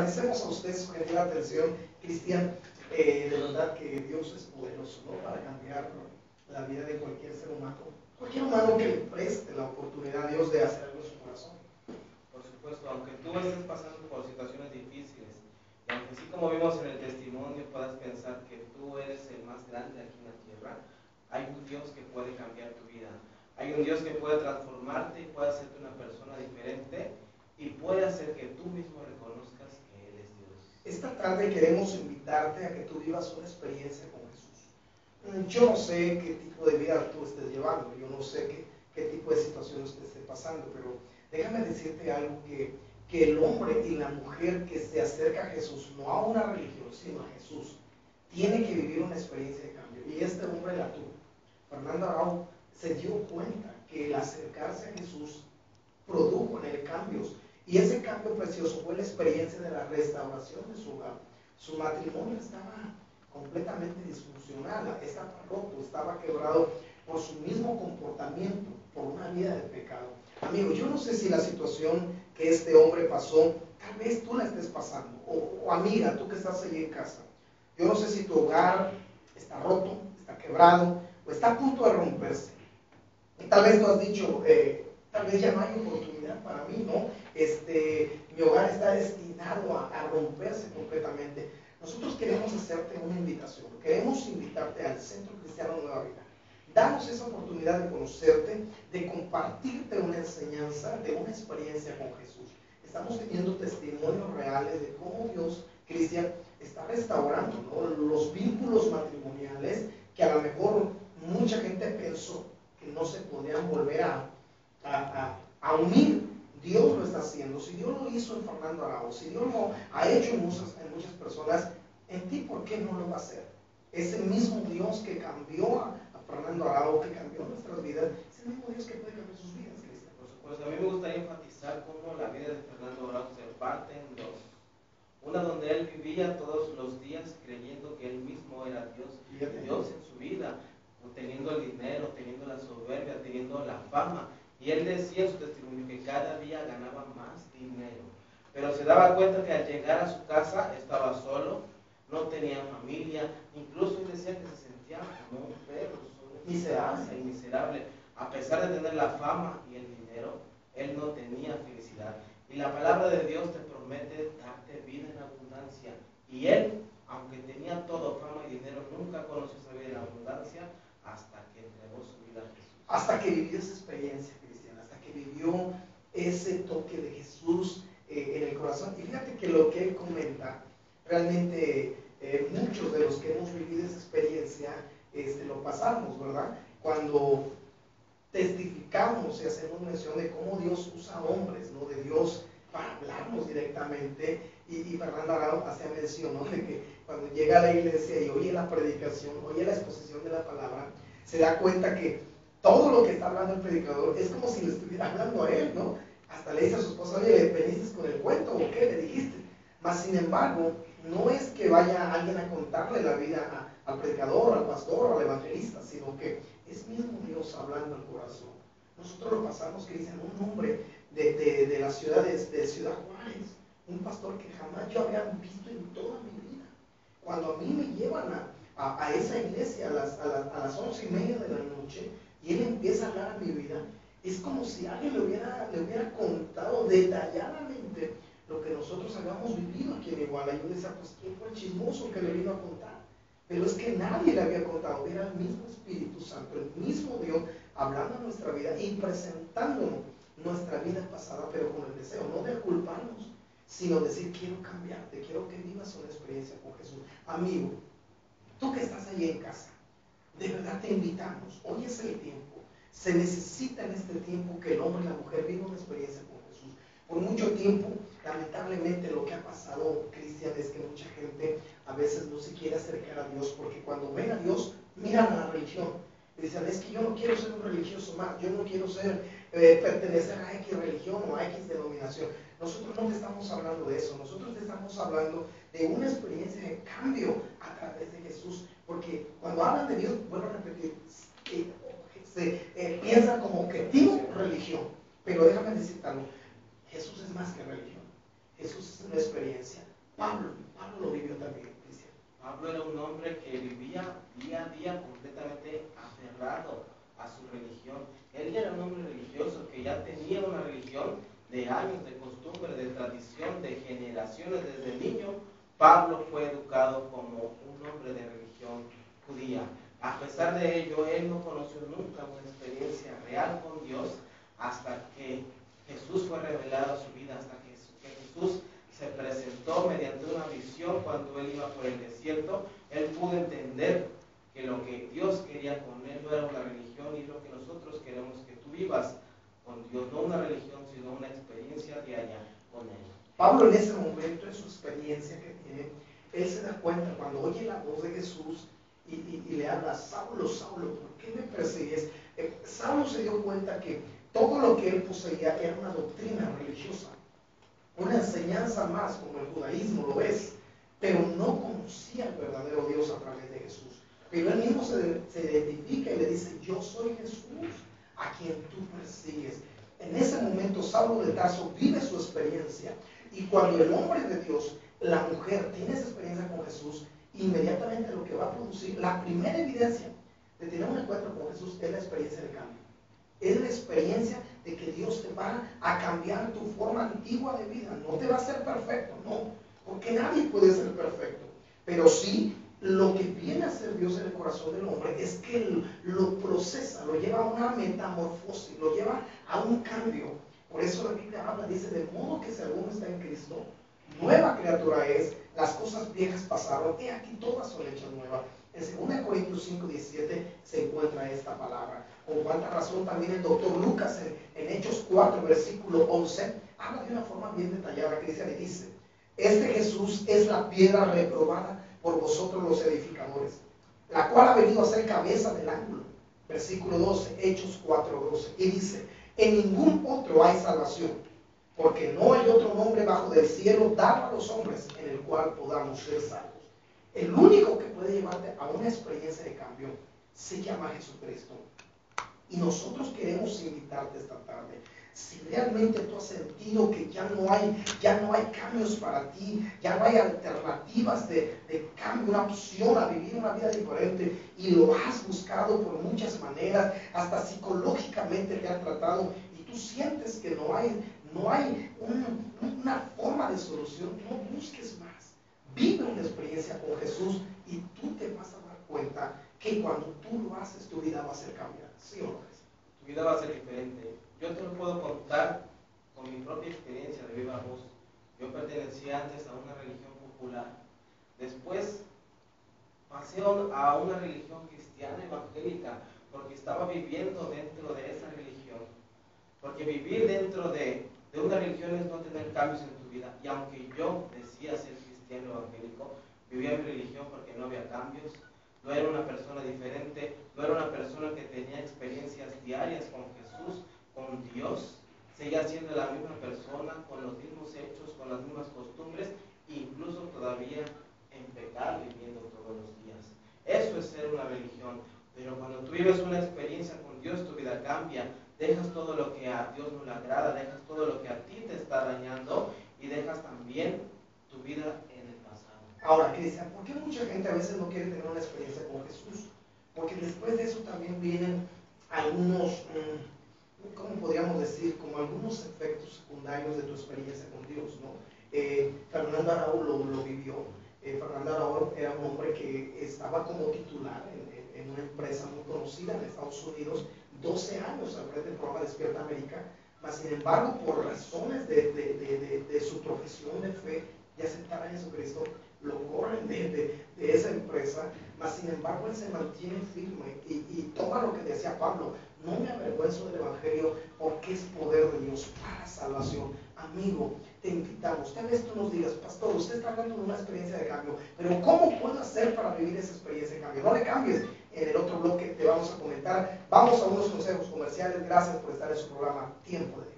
agradecemos a usted su gentil atención, Cristian. De verdad que Dios es poderoso, ¿no?, para cambiar la vida de cualquier ser humano. Cualquier humano que le preste la oportunidad a Dios de hacer algo en su corazón. Por supuesto, aunque tú estés pasando por situaciones difíciles, y aunque así como vimos en el testimonio puedas pensar que tú eres el más grande aquí en la tierra, hay un Dios que puede cambiar tu vida. Hay un Dios que puede transformarte y puede hacerte una persona diferente y puede hacer que tú mismo reconozcas que Él es Dios. Esta tarde queremos invitarte a que tú vivas una experiencia con Jesús. Yo no sé qué tipo de vida tú estés llevando, yo no sé qué tipo de situaciones te esté pasando, pero déjame decirte algo, que el hombre y la mujer que se acerca a Jesús, no a una religión, sino a Jesús, tiene que vivir una experiencia de cambio. Y este hombre la tuvo. Fernando Arau se dio cuenta que el acercarse a Jesús produjo en él cambios. Y ese cambio precioso fue la experiencia de la restauración de su hogar. Su matrimonio estaba completamente disfuncional, estaba roto, estaba quebrado por su mismo comportamiento, por una vida de pecado. Amigo, yo no sé si la situación que este hombre pasó, tal vez tú la estés pasando, o amiga, tú que estás allí en casa. Yo no sé si tu hogar está roto, está quebrado, o está a punto de romperse. Y tal vez tú has dicho, tal vez ya no hay oportunidad para mí, ¿no? Mi hogar está destinado a romperse completamente. Nosotros queremos hacerte una invitación, queremos invitarte al Centro Cristiano Nueva Vida. Danos esa oportunidad de conocerte, de compartirte una enseñanza, de una experiencia con Jesús. Estamos teniendo testimonios reales de cómo Dios, Cristian, está restaurando, ¿no?, los vínculos matrimoniales que a lo mejor mucha gente pensó que no se podían volver a unir. Dios lo está haciendo. Si Dios lo hizo en Fernando Arau, si Dios lo ha hecho en muchas personas, en ti, ¿por qué no lo va a hacer? Ese mismo Dios que cambió a Fernando Arau, que cambió nuestras vidas, es el mismo Dios que puede cambiar sus vidas, Cristian. Por supuesto, a mí me gustaría enfatizar cómo la vida de Fernando Arau se parte en dos. Una donde él vivía todos los días creyendo que él mismo era Dios, Dios en su vida, teniendo el dinero, teniendo la soberbia, teniendo la fama. Y él decía en su testimonio que cada día ganaba más dinero. Pero se daba cuenta que al llegar a su casa estaba solo, no tenía familia, incluso él decía que se sentía como un perro, miserable y miserable. A pesar de tener la fama y el dinero, él no tenía felicidad. Y la palabra de Dios te promete darte vida en abundancia. Y él, aunque tenía todo, fama y dinero, nunca conoció esa vida en abundancia hasta que entregó su vida a Jesús. Hasta que vivió esa experiencia, Cristian, hasta que vivió ese toque de Jesús en el corazón. Y fíjate que lo que él comenta, realmente muchos de los que hemos vivido esa experiencia lo pasamos, ¿verdad? Cuando testificamos y hacemos mención de cómo Dios usa hombres, ¿no?, de Dios para hablarnos directamente. Y Fernando Arau hacía mención, ¿no?, de que cuando llega a la iglesia y oye la predicación, oye la exposición de la palabra, se da cuenta que todo lo que está hablando el predicador es como si le estuviera hablando a él, ¿no? Hasta le dice a su esposa, oye, ¿veniste con el cuento o qué le dijiste? Mas sin embargo, no es que vaya alguien a contarle la vida al predicador, al pastor o al evangelista, sino que es mismo Dios hablando al corazón. Nosotros lo pasamos, Cristian, un hombre de la ciudad de Ciudad Juárez, un pastor que jamás yo había visto en toda mi vida. Cuando a mí me llevan a esa iglesia a las 11:30 de la noche y él empieza a hablar a mi vida, es como si alguien le hubiera contado detalladamente lo que nosotros habíamos vivido aquí en Iguala. Y yo decía, pues ¿quién fue el chismoso que le vino a contar? Pero es que nadie le había contado, era el mismo Espíritu Santo, el mismo Dios hablando a nuestra vida y presentándonos nuestra vida pasada, pero con el deseo no de culparnos, sino decir, quiero cambiarte, quiero que vivas una experiencia con Jesús. Amigo, tú que estás allí en casa, de verdad te invitamos, hoy es el tiempo, se necesita en este tiempo que el hombre y la mujer vivan una experiencia con Jesús. Por mucho tiempo, lamentablemente lo que ha pasado, Cristian, es que mucha gente a veces no se quiere acercar a Dios, porque cuando ven a Dios, miran a la religión. Y dicen, es que yo no quiero ser un religioso más, yo no quiero pertenecer a X religión o a X denominación. Nosotros no te estamos hablando de eso, nosotros te estamos hablando de una experiencia de cambio a través de Jesús, porque cuando hablan de Dios, vuelvo a repetir, se piensa como objetivo religión, pero déjame decirte algo, Jesús es más que religión, Jesús es una experiencia. Pablo lo vivió también, Cristian. Pablo era un hombre que vivía día a día completamente aferrado a su religión. Él era un hombre religioso que ya tenía una religión de años, de costumbre, de tradición, de generaciones. Desde niño, Pablo fue educado como un hombre de religión judía. A pesar de ello, él no conoció nunca una experiencia real con Dios hasta que Jesús fue revelado a su vida, hasta que Jesús se presentó mediante una visión cuando él iba por el desierto. Él pudo entender que lo que Dios quería con él no era una religión, y lo que nosotros queremos que tú vivas con Dios, no una religión, sino una experiencia diaria con él. Pablo en ese momento, en su experiencia que tiene, él se da cuenta cuando oye la voz de Jesús y le habla: Saulo, Saulo, ¿por qué me persigues? Saulo se dio cuenta que todo lo que él poseía era una doctrina religiosa, una enseñanza más, como el judaísmo lo es, pero no conocía al verdadero Dios a través de Jesús. Pero él mismo se identifica y le dice: yo soy Jesús a quien tú persigues. En ese momento Saulo de Tarso vive su experiencia, y cuando el hombre de Dios, la mujer, tiene esa experiencia con Jesús, inmediatamente lo que va a producir, la primera evidencia de tener un encuentro con Jesús, es la experiencia de cambio. Es la experiencia de que Dios te va a cambiar tu forma antigua de vida. No te va a hacer perfecto, no, porque nadie puede ser perfecto, pero sí lo que viene a hacer Dios en el corazón del hombre es que lo procesa, lo lleva a una metamorfosis, lo lleva a un cambio. Por eso la Biblia habla, dice: de modo que si alguno está en Cristo, nueva criatura es, las cosas viejas pasaron, he aquí todas son hechas nuevas. En 2 Corintios 5:17 se encuentra esta palabra. Con cuánta razón también el doctor Lucas en Hechos 4, versículo 11, habla de una forma bien detallada. Cristian, le dice: este Jesús es la piedra reprobada por vosotros los edificadores, la cual ha venido a ser cabeza del ángulo. Versículo 12, Hechos 4:12, y dice: en ningún otro hay salvación, porque no hay otro nombre bajo del cielo dado a los hombres en el cual podamos ser salvos. El único que puede llevarte a una experiencia de cambio se llama Jesucristo. Y nosotros queremos invitarte esta tarde. Si realmente tú has sentido que ya no hay cambios para ti, ya no hay alternativas de cambio, una opción a vivir una vida diferente, y lo has buscado por muchas maneras, hasta psicológicamente te han tratado, y tú sientes que no hay una forma de solución, no busques más. Vive una experiencia con Jesús y tú te vas a dar cuenta que cuando tú lo haces, tu vida va a ser cambiada. ¿Sí o no? Tu vida va a ser diferente. Yo te lo puedo contar con mi propia experiencia de viva voz. Yo pertenecía antes a una religión popular. Después pasé a una religión cristiana evangélica, porque estaba viviendo dentro de esa religión. Porque vivir dentro de una religión es no tener cambios en tu vida. Y aunque yo decía ser cristiano evangélico, vivía mi religión porque no había cambios. No era una persona diferente, no era una persona que tenía experiencias diarias con Jesús, con Dios. Seguía siendo la misma persona, con los mismos hechos, con las mismas costumbres, incluso todavía en pecado, viviendo todos los días. Eso es ser una religión. Pero cuando tú vives una experiencia con Dios, tu vida cambia. Dejas todo lo que a Dios no le agrada, dejas todo lo que a ti te está dañando, y dejas también tu vida en el pasado. Ahora, Cristian, ¿por qué mucha gente a veces no quiere tener una experiencia con Jesús? Porque después de eso también vienen algunos, ¿cómo podríamos decir? Como algunos efectos secundarios de tu experiencia con Dios, ¿no? Fernando Araújo lo vivió. Fernando Araújo era un hombre que estaba como titular en una empresa muy conocida en Estados Unidos, 12 años al frente del programa Despierta América, mas sin embargo, por razones de su profesión de fe, de aceptar a Jesucristo, lo corren de esa empresa, mas sin embargo él se mantiene firme y toma lo que decía Pablo: no me avergüenzo del Evangelio, porque es poder de Dios para salvación. Amigo, te invitamos. Tal vez tú nos digas: pastor, usted está hablando de una experiencia de cambio, pero ¿cómo puedo hacer para vivir esa experiencia de cambio? No le cambies. En el otro bloque te vamos a comentar. Vamos a unos consejos comerciales. Gracias por estar en su programa Tiempo de Dios.